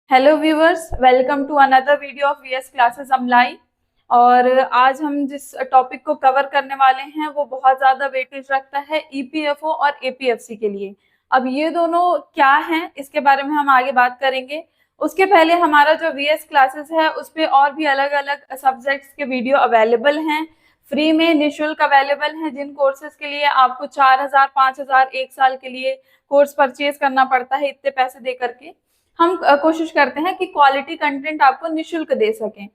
Hello viewers, welcome to another video of VS classes Amlai. और आज हम जिस टॉपिक को कवर करने वाले हैं वो बहुत ज़्यादा वेटेज रखता है ईपीएफओ और एपीएफसी के लिए। अब ये दोनों क्या हैं इसके बारे में हम आगे बात करेंगे। उसके पहले हमारा जो वीएस क्लासेस है उस पर और भी अलग अलग सब्जेक्ट्स के वीडियो अवेलेबल हैं, फ्री में निःशुल्क अवेलेबल हैं। जिन कोर्सेज के लिए आपको 4,000 5,000 एक साल के लिए कोर्स परचेज करना पड़ता है इतने पैसे दे करके, हम कोशिश करते हैं कि क्वालिटी कंटेंट आपको निःशुल्क दे सकें।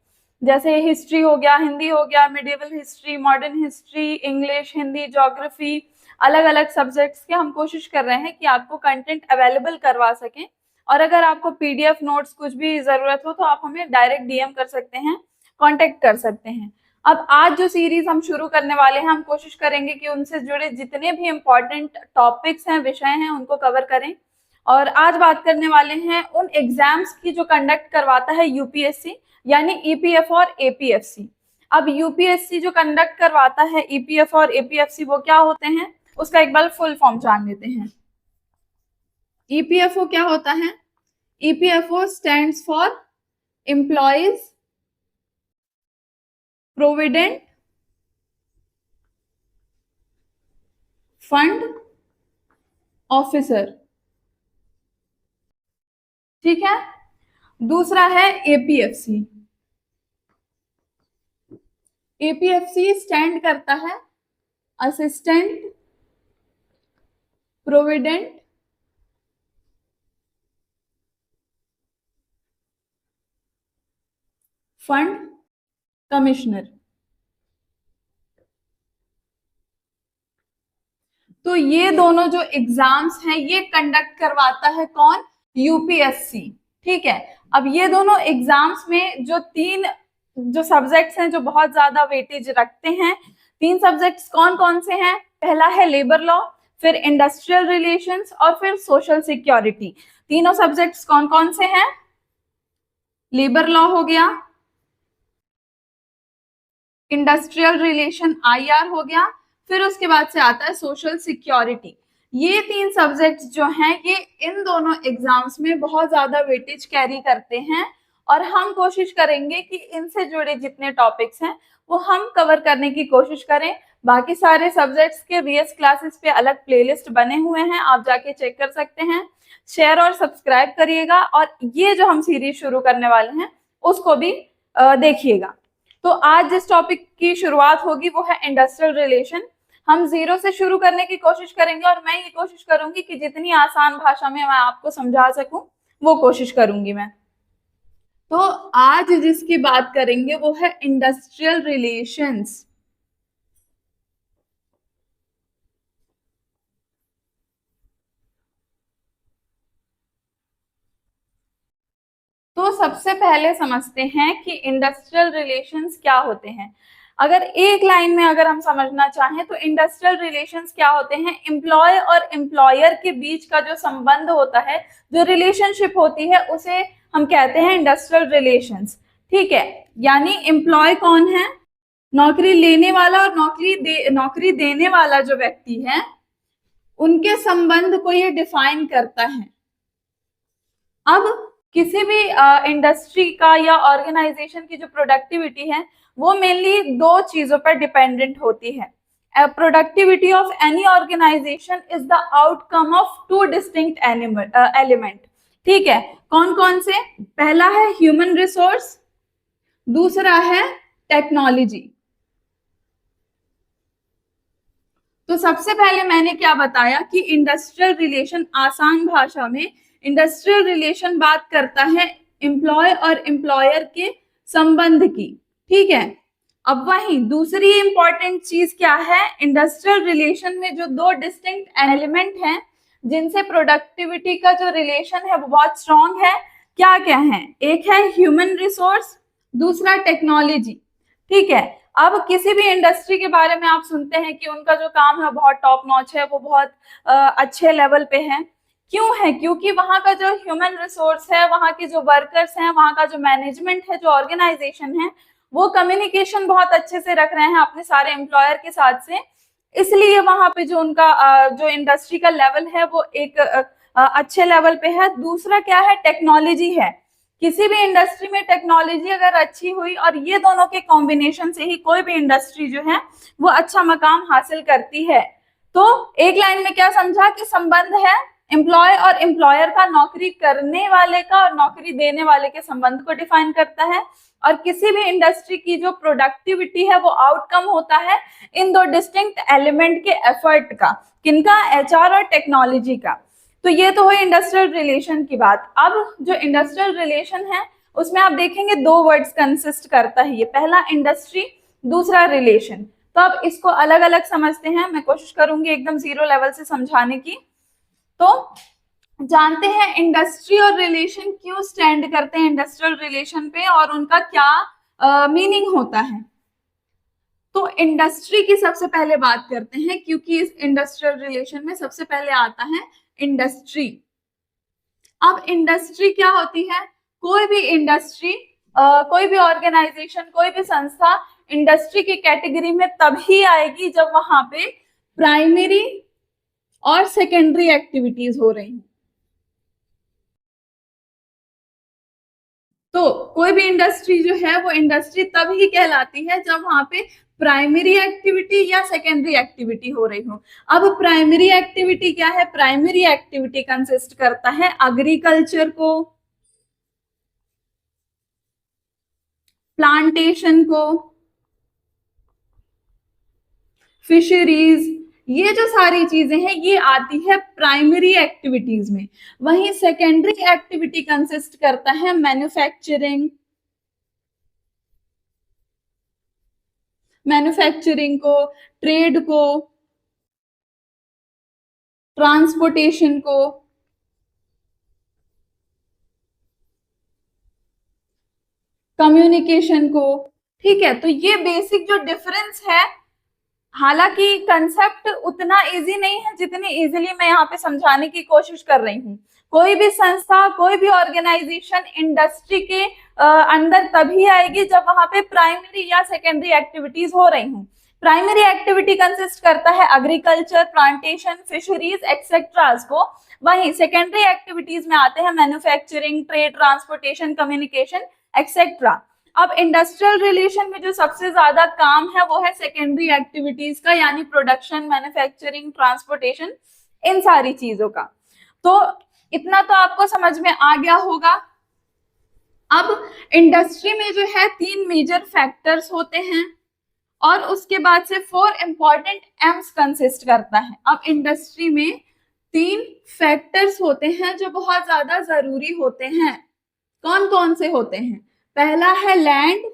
जैसे हिस्ट्री हो गया, हिंदी हो गया, medieval history, modern history, English, Hindi, geography, अलग अलग सब्जेक्ट्स के हम कोशिश कर रहे हैं कि आपको कंटेंट अवेलेबल करवा सकें। और अगर आपको पीडीएफ नोट्स कुछ भी जरूरत हो तो आप हमें डायरेक्ट डीएम कर सकते हैं, कांटेक्ट कर सकते हैं। अब आज जो सीरीज हम शुरू करने वाले हैं, हम कोशिश करेंगे कि उनसे जुड़े जितने भी इम्पोर्टेंट टॉपिक्स हैं, विषय हैं, उनको कवर करें। और आज बात करने वाले हैं उन एग्जाम्स की जो कंडक्ट करवाता है यूपीएससी, यानी ईपीएफ और एपीएफसी। अब यूपीएससी जो कंडक्ट करवाता है ईपीएफ और एपीएफसी वो क्या होते हैं, उसका एक बार फुल फॉर्म जान लेते हैं। ईपीएफओ क्या होता है? EPFO stands for employees provident fund officer, ठीक है। दूसरा है एपीएफसी। एपीएफसी स्टैंड करता है असिस्टेंट प्रोविडेंट फंड कमिश्नर। तो ये दोनों जो एग्जाम्स हैं ये कंडक्ट करवाता है कौन? यूपीएससी, ठीक है। अब ये दोनों एग्जाम्स में जो तीन जो सब्जेक्ट्स हैं जो बहुत ज्यादा वेटेज रखते हैं, तीन सब्जेक्ट्स कौन कौन से हैं? पहला है लेबर लॉ, फिर इंडस्ट्रियल रिलेशंस और फिर सोशल सिक्योरिटी। तीनों सब्जेक्ट्स कौन कौन से हैं? लेबर लॉ हो गया, इंडस्ट्रियल रिलेशन आईआर हो गया, फिर उसके बाद से आता है सोशल सिक्योरिटी। ये तीन सब्जेक्ट्स जो हैं ये इन दोनों एग्जाम्स में बहुत ज्यादा वेटेज कैरी करते हैं। और हम कोशिश करेंगे कि इनसे जुड़े जितने टॉपिक्स हैं वो हम कवर करने की कोशिश करें। बाकी सारे सब्जेक्ट्स के वीएस क्लासेस पे अलग प्लेलिस्ट बने हुए हैं, आप जाके चेक कर सकते हैं। शेयर और सब्सक्राइब करिएगा और ये जो हम सीरीज शुरू करने वाले हैं उसको भी देखिएगा। तो आज जिस टॉपिक की शुरुआत होगी वो है इंडस्ट्रियल रिलेशन। हम जीरो से शुरू करने की कोशिश करेंगे और मैं ये कोशिश करूंगी कि जितनी आसान भाषा में मैं आपको समझा सकूं वो कोशिश करूंगी मैं। तो आज जिसकी बात करेंगे वो है इंडस्ट्रियल रिलेशंस। तो सबसे पहले समझते हैं कि इंडस्ट्रियल रिलेशंस क्या होते हैं। अगर एक लाइन में अगर हम समझना चाहें तो इंडस्ट्रियल रिलेशंस क्या होते हैं? एम्प्लॉय और एम्प्लॉयर के बीच का जो संबंध होता है, जो रिलेशनशिप होती है, उसे हम कहते हैं इंडस्ट्रियल रिलेशंस, ठीक है। यानी एम्प्लॉय कौन है? नौकरी लेने वाला और नौकरी देने वाला जो व्यक्ति है, उनके संबंध को ये डिफाइन करता है। अब किसी भी इंडस्ट्री का या ऑर्गेनाइजेशन की जो प्रोडक्टिविटी है वो मेनली दो चीजों पर डिपेंडेंट होती है। Productivity of any organization is the outcome of two distinct element, ठीक है। कौन कौन से? पहला है ह्यूमन रिसोर्स, दूसरा है टेक्नोलॉजी। तो सबसे पहले मैंने क्या बताया कि इंडस्ट्रियल रिलेशन, आसान भाषा में इंडस्ट्रियल रिलेशन बात करता है एम्प्लॉय और एम्प्लॉयर के संबंध की, ठीक है। अब वहीं दूसरी इंपॉर्टेंट चीज क्या है? इंडस्ट्रियल रिलेशन में जो दो डिस्टिंक्ट एलिमेंट हैं जिनसे प्रोडक्टिविटी का जो रिलेशन है वो बहुत स्ट्रॉन्ग है, क्या क्या है? एक है ह्यूमन रिसोर्स, दूसरा टेक्नोलॉजी, ठीक है। अब किसी भी इंडस्ट्री के बारे में आप सुनते हैं कि उनका जो काम है बहुत टॉप नॉच है, वो बहुत अच्छे लेवल पे है। क्यों है? क्योंकि वहां का जो ह्यूमन रिसोर्स है, वहां के जो वर्कर्स हैं, वहां का जो मैनेजमेंट है, जो ऑर्गेनाइजेशन है, वो कम्युनिकेशन बहुत अच्छे से रख रहे हैं अपने सारे एम्प्लॉयर के साथ से। इसलिए वहां पे जो उनका जो इंडस्ट्री का लेवल है वो एक अच्छे लेवल पे है। दूसरा क्या है? टेक्नोलॉजी है। किसी भी इंडस्ट्री में टेक्नोलॉजी अगर अच्छी हुई और ये दोनों के कॉम्बिनेशन से ही कोई भी इंडस्ट्री जो है वो अच्छा मकाम हासिल करती है। तो एक लाइन में क्या समझा कि संबंध है एम्प्लॉय और एम्प्लॉयर का, नौकरी करने वाले का और नौकरी देने वाले के संबंध को डिफाइन करता है। और किसी भी इंडस्ट्री की जो प्रोडक्टिविटी है वो आउटकम होता है इन दो डिस्टिंक्ट एलिमेंट के एफर्ट का, किनका, एचआर और टेक्नोलॉजी का। तो ये तो हुई इंडस्ट्रियल रिलेशन की बात। अब जो इंडस्ट्रियल रिलेशन है उसमें आप देखेंगे दो वर्ड्स कंसिस्ट करता है ये, पहला इंडस्ट्री, दूसरा रिलेशन। तो अब इसको अलग अलग समझते हैं, मैं कोशिश करूंगी एकदम जीरो लेवल से समझाने की। तो जानते हैं इंडस्ट्री और रिलेशन क्यों स्टैंड करते हैं इंडस्ट्रियल रिलेशन पे और उनका क्या मीनिंग होता है। तो इंडस्ट्री की सबसे पहले बात करते हैं, क्योंकि इस इंडस्ट्रियल रिलेशन में सबसे पहले आता है इंडस्ट्री। अब इंडस्ट्री क्या होती है, कोई भी इंडस्ट्री, कोई भी ऑर्गेनाइजेशन, कोई भी संस्था इंडस्ट्री की कैटेगरी में तभी आएगी जब वहां पे प्राइमरी और सेकेंडरी एक्टिविटीज हो रही हैं। तो कोई भी इंडस्ट्री जो है वो इंडस्ट्री तभी कहलाती है जब वहां पे प्राइमरी एक्टिविटी या सेकेंडरी एक्टिविटी हो रही हो। अब प्राइमरी एक्टिविटी क्या है, प्राइमरी एक्टिविटी कंसिस्ट करता है एग्रीकल्चर को, प्लांटेशन को, फिशरीज, ये जो सारी चीजें हैं ये आती है प्राइमरी एक्टिविटीज में। वहीं सेकेंडरी एक्टिविटी कंसिस्ट करता है मैन्युफैक्चरिंग, मैन्युफैक्चरिंग को, ट्रेड को, ट्रांसपोर्टेशन को, कम्युनिकेशन को। ठीक है, तो ये बेसिक जो डिफरेंस है, हालांकि कंसेप्ट उतना इजी नहीं है जितनी इजीली मैं यहाँ पे समझाने की कोशिश कर रही हूँ। कोई भी संस्था, कोई भी ऑर्गेनाइजेशन इंडस्ट्री के अंदर तभी आएगी जब वहां पे प्राइमरी या सेकेंडरी एक्टिविटीज हो रही हूँ। प्राइमरी एक्टिविटी कंसिस्ट करता है एग्रीकल्चर, प्लांटेशन, फिशरीज एक्सेट्रास को। वहीं सेकेंडरी एक्टिविटीज में आते हैं manufacturing, trade, transportation, communication etcetera. अब इंडस्ट्रियल रिलेशन में जो सबसे ज्यादा काम है वो है सेकेंडरी एक्टिविटीज का, यानी प्रोडक्शन, मैन्युफैक्चरिंग, ट्रांसपोर्टेशन, इन सारी चीजों का। तो इतना तो आपको समझ में आ गया होगा। अब इंडस्ट्री में जो है 3 मेजर फैक्टर्स होते हैं और उसके बाद से 4 इंपॉर्टेंट एम्स कंसिस्ट करता है। अब इंडस्ट्री में 3 फैक्टर्स होते हैं जो बहुत ज्यादा जरूरी होते हैं। कौन कौन से होते हैं? पहला है लैंड,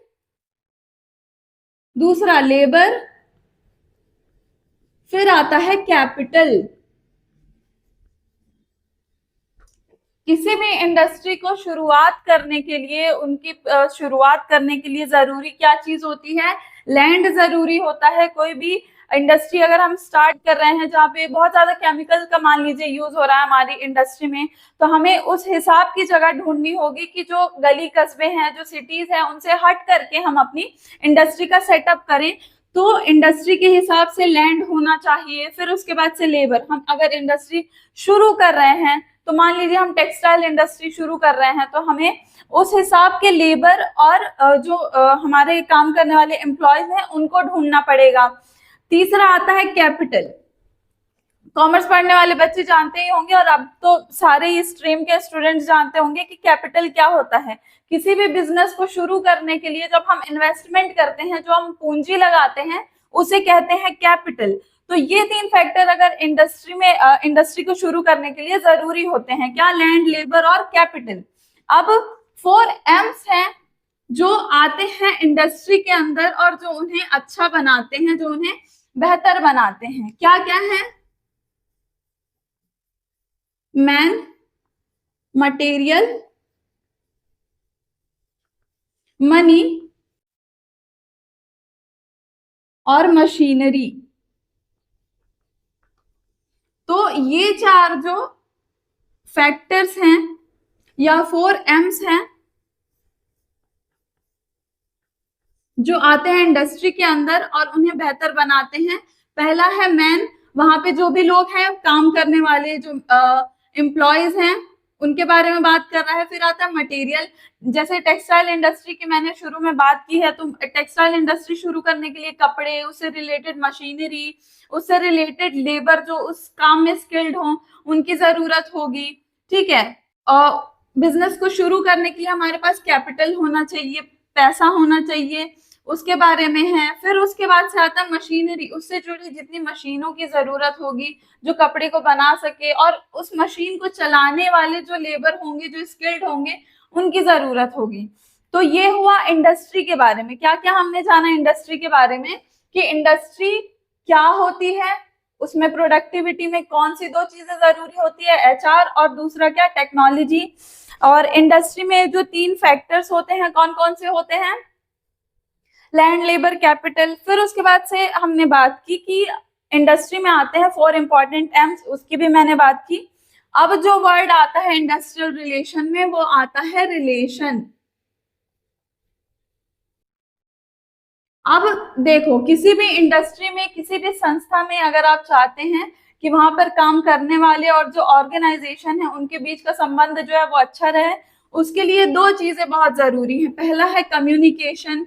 दूसरा लेबर, फिर आता है कैपिटल। किसी भी इंडस्ट्री को शुरुआत करने के लिए, उनकी शुरुआत करने के लिए जरूरी क्या चीज होती है? लैंड जरूरी होता है। कोई भी इंडस्ट्री अगर हम स्टार्ट कर रहे हैं जहाँ पे बहुत ज्यादा केमिकल का मान लीजिए यूज हो रहा है हमारी इंडस्ट्री में, तो हमें उस हिसाब की जगह ढूंढनी होगी कि जो गली कस्बे हैं, जो सिटीज हैं, उनसे हट करके हम अपनी इंडस्ट्री का सेटअप करें। तो इंडस्ट्री के हिसाब से लैंड होना चाहिए, फिर उसके बाद से लेबर। हम अगर इंडस्ट्री शुरू कर रहे हैं, तो मान लीजिए हम टेक्सटाइल इंडस्ट्री शुरू कर रहे हैं, तो हमें उस हिसाब के लेबर और जो हमारे काम करने वाले एम्प्लॉयज हैं उनको ढूंढना पड़ेगा। तीसरा आता है कैपिटल। कॉमर्स पढ़ने वाले बच्चे जानते ही होंगे और अब तो सारे ही स्ट्रीम के स्टूडेंट्स जानते होंगे कि कैपिटल क्या होता है। किसी भी बिजनेस को शुरू करने के लिए जब हम इन्वेस्टमेंट करते हैं, जो हम पूंजी लगाते हैं, उसे कहते हैं कैपिटल। तो ये 3 फैक्टर अगर इंडस्ट्री को शुरू करने के लिए जरूरी होते हैं। क्या? लैंड, लेबर और कैपिटल। अब 4 एम्स हैं जो आते हैं इंडस्ट्री के अंदर और जो उन्हें अच्छा बनाते हैं, जो उन्हें बेहतर बनाते हैं। क्या क्या है? मैन, मटेरियल, मनी और मशीनरी। तो ये 4 जो फैक्टर्स हैं या 4 एम्स हैं जो आते हैं इंडस्ट्री के अंदर और उन्हें बेहतर बनाते हैं। पहला है मैन, वहां पे जो भी लोग हैं काम करने वाले, जो एम्प्लॉयज हैं, उनके बारे में बात कर रहा है। फिर आता है मटेरियल, जैसे टेक्सटाइल इंडस्ट्री की मैंने शुरू में बात की है, तो टेक्सटाइल इंडस्ट्री शुरू करने के लिए कपड़े, उससे रिलेटेड मशीनरी, उससे रिलेटेड लेबर जो उस काम में स्किल्ड हो, उनकी जरूरत होगी। ठीक है, और बिजनेस को शुरू करने के लिए हमारे पास कैपिटल होना चाहिए, पैसा होना चाहिए, उसके बारे में है। फिर उसके बाद से आता है मशीनरी, उससे जुड़ी जितनी मशीनों की जरूरत होगी जो कपड़े को बना सके, और उस मशीन को चलाने वाले जो लेबर होंगे, जो स्किल्ड होंगे, उनकी जरूरत होगी। तो ये हुआ इंडस्ट्री के बारे में। क्या क्या हमने जाना इंडस्ट्री के बारे में, कि इंडस्ट्री क्या होती है, उसमें प्रोडक्टिविटी में कौन सी दो चीजें जरूरी होती है, एचआर, और दूसरा क्या, टेक्नोलॉजी। और इंडस्ट्री में जो 3 फैक्टर्स होते हैं, कौन कौन से होते हैं, लैंड, लेबर, कैपिटल। फिर उसके बाद से हमने बात की कि इंडस्ट्री में आते हैं 4 इंपॉर्टेंट एम्स, उसकी भी मैंने बात की। अब जो वर्ड आता है इंडस्ट्रियल रिलेशन में, वो आता है रिलेशन। अब देखो, किसी भी इंडस्ट्री में, किसी भी संस्था में अगर आप चाहते हैं कि वहां पर काम करने वाले और जो ऑर्गेनाइजेशन है उनके बीच का संबंध जो है वो अच्छा रहे, उसके लिए 2 चीजें बहुत जरूरी है। पहला है कम्युनिकेशन,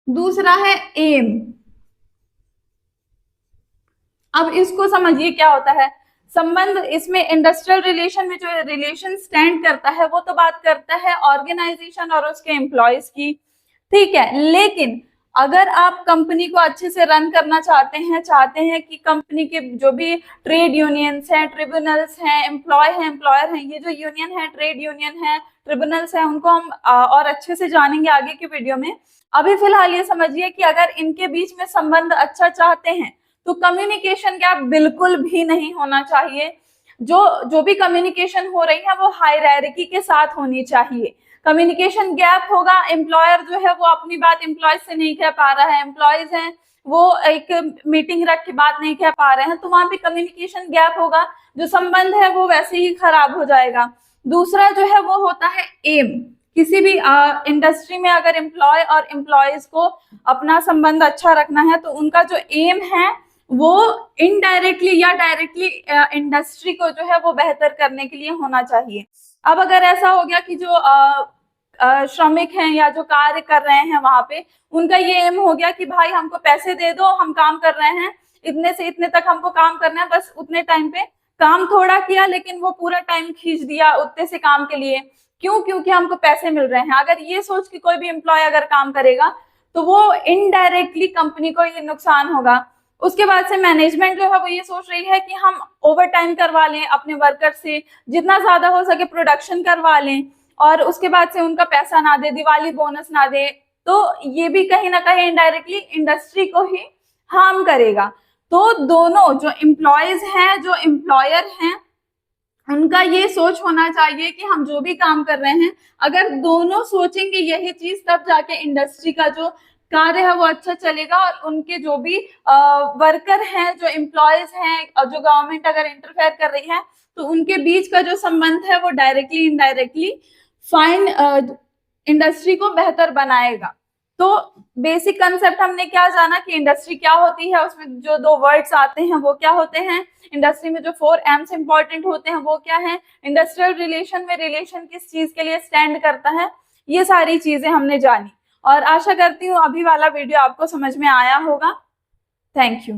दूसरा है एम। अब इसको समझिए क्या होता है संबंध। इसमें इंडस्ट्रियल रिलेशन में जो रिलेशन स्टैंड करता है वो तो बात करता है ऑर्गेनाइजेशन और उसके एम्प्लॉयज की। ठीक है, लेकिन अगर आप कंपनी को अच्छे से रन करना चाहते हैं कि कंपनी के जो भी ट्रेड यूनियंस हैं, ट्रिब्यूनल्स हैं, एम्प्लॉयर हैं, ये जो यूनियन है, ट्रेड यूनियन है, ट्रिब्यूनल्स हैं, उनको हम और अच्छे से जानेंगे आगे की वीडियो में। अभी फिलहाल ये समझिए कि अगर इनके बीच में संबंध अच्छा चाहते हैं तो कम्युनिकेशन गैप बिल्कुल भी नहीं होना चाहिए। जो भी कम्युनिकेशन हो रही है वो हायरार्की के साथ होनी चाहिए। कम्युनिकेशन गैप होगा, एम्प्लॉयर जो है वो अपनी बात एम्प्लॉयज से नहीं कह पा रहा है, एम्प्लॉयज हैं वो एक मीटिंग रख के बात नहीं कह पा रहे हैं, तो वहां पे कम्युनिकेशन गैप होगा, जो संबंध है वो वैसे ही खराब हो जाएगा। दूसरा जो है वो होता है एम। किसी भी इंडस्ट्री में अगर एम्प्लॉय और एम्प्लॉयज को अपना संबंध अच्छा रखना है तो उनका जो एम है वो इनडायरेक्टली या डायरेक्टली इंडस्ट्री को जो है वो बेहतर करने के लिए होना चाहिए। अब अगर ऐसा हो गया कि जो श्रमिक हैं या जो कार्य कर रहे हैं वहां पे, उनका ये एम हो गया कि भाई हमको पैसे दे दो, हम काम कर रहे हैं, इतने से इतने तक हमको काम करना है, बस उतने टाइम पे काम थोड़ा किया लेकिन वो पूरा टाइम खींच दिया उतने से काम के लिए, क्यों, क्योंकि हमको पैसे मिल रहे हैं। अगर ये सोच के कोई भी एम्प्लॉय अगर काम करेगा तो वो इनडायरेक्टली कंपनी को ये नुकसान होगा। उसके बाद से मैनेजमेंट जो है वो ये सोच रही है कि हम ओवर टाइम करवा लें अपने वर्कर से, जितना ज्यादा हो सके प्रोडक्शन करवा लें, और उसके बाद से उनका पैसा ना दे, दिवाली बोनस ना दे, तो ये भी कहीं ना कहीं इनडायरेक्टली इंडस्ट्री को ही हार्म करेगा। तो दोनों जो एम्प्लॉयज हैं, जो एम्प्लॉयर हैं, उनका ये सोच होना चाहिए कि हम जो भी काम कर रहे हैं, अगर दोनों सोचेंगे यही चीज, तब जाके इंडस्ट्री का जो कार्य है वो अच्छा चलेगा, और उनके जो भी वर्कर हैं, जो एम्प्लॉयज हैं, और जो गवर्नमेंट अगर इंटरफेयर कर रही है तो उनके बीच का जो संबंध है वो डायरेक्टली इनडायरेक्टली फाइन इंडस्ट्री को बेहतर बनाएगा। तो बेसिक कंसेप्ट हमने क्या जाना कि इंडस्ट्री क्या होती है, उसमें जो 2 वर्ड्स आते हैं वो क्या होते हैं, इंडस्ट्री में जो 4 एम्स इंपॉर्टेंट होते हैं वो क्या है, इंडस्ट्रियल रिलेशन में रिलेशन किस चीज के लिए स्टैंड करता है, ये सारी चीजें हमने जानी। और आशा करती हूँ अभी वाला वीडियो आपको समझ में आया होगा। Thank you.